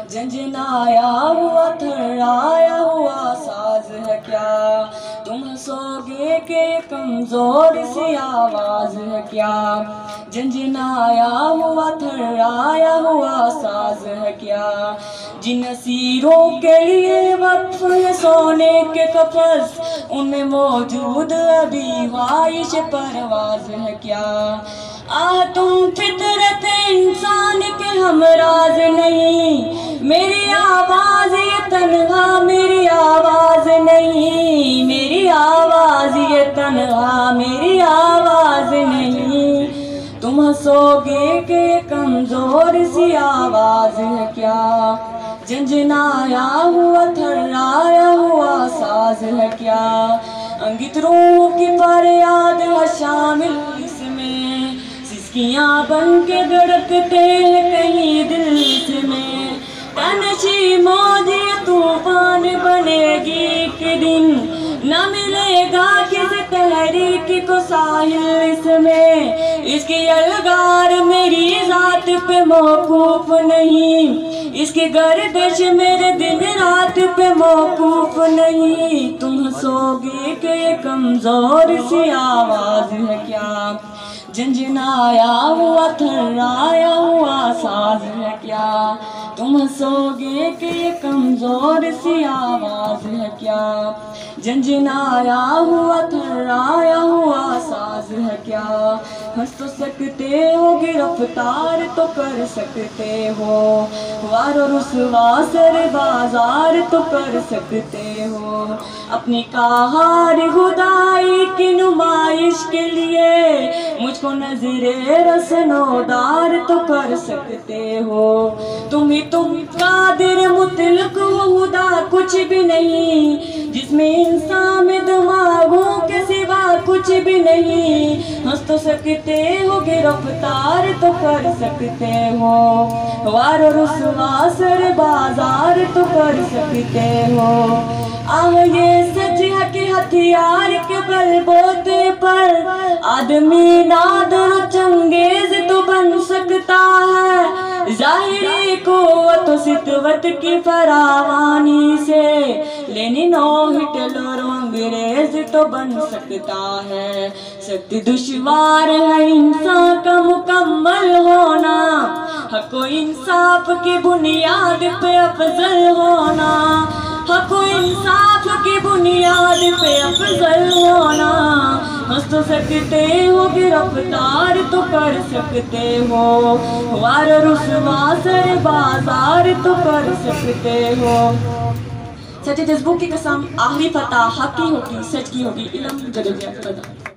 جھنجھنایا ہوا تھرایا ہوا ساز ہے کیا، تم ہنسوگے کہ کمزور سی آواز ہے کیا، جھنجھنایا ہوا تھرایا ہوا ساز ہے کیا، جن اسیروں کے لیے وقف ہے سونے کے قفس، ان میں موجود ابھی خواہش پرواز ہے کیا، تم فطرت انسان کے ہمراز نہیں، میری آواز یہ تنہا میری آواز نہیں، میری آواز یہ تنہا میری آواز نہیں، تم ہنسوگے کہ کمزور سی آواز ہے کیا، جھنجھنایا ہوا تھرایا ہوا ساز ہے کیا، انگت روح کی فریاد ہے شامل اس میں، سسکیاں بن کے دھڑکتے ہیں کہیں دل میں، تنشی موج یہ طوفان بنے گی ایک دن، نہ ملے گا کسی تحریک کو ساحل اس میں، اس کی الگار میری ذات پہ موقوف نہیں، اس کی گردش میرے دن رات پہ موقوف نہیں، تم ہنسوگے کہ یہ کمزور سی آواز ہے کیا، جھنجھنایا ہوا تھرایا ہوا ساز ہے کیا، تم ہنسوگے کہ یہ کمزور سی آواز ہے کیا، جھنجھنایا ہوا تھرایا ہوا ساز ہے کیا، ہنس تو سکتے ہو گرفتار تو کر سکتے ہو، وار و رسوا سر بازار تو کر سکتے ہو، اپنی کہار خدائی کی نمائش کے لیے مجھ کو نظر رسنودار تو کر سکتے ہو، تم قادر مطلق ہو، خدا کچھ بھی نہیں، جس میں انسان میں دماغوں کے سوا کچھ بھی نہیں، ہنس تو سکتے ہو گرفتار تو کر سکتے ہو، وار و رسوا سر بازار تو کر سکتے ہو، یہ سچ ہے کہ ہتھیار کے بل بوتے پر آدمی نادر و چنگیز تو بن سکتا ہے، ظاہری قوت و سطوت کی فراوانی سے لینن و ہٹلر و انگریز تو بن سکتا ہے، سخت دشوار ہے انسان کا مکمل ہونا، حق و انصاف کی بنیاد پہ افضل ہونا، حق و انصاف کی بنیاد پہ افضل ہونا، ہنس تو سکتے ہو گرفتار تو کر سکتے ہو، وار رسوا سر بازار تو کر سکتے ہو، سچے جذبوں کی قسم آخری فتح حق کی ہوگی، سچ کی ہوگی، علم جدوجہد فضا۔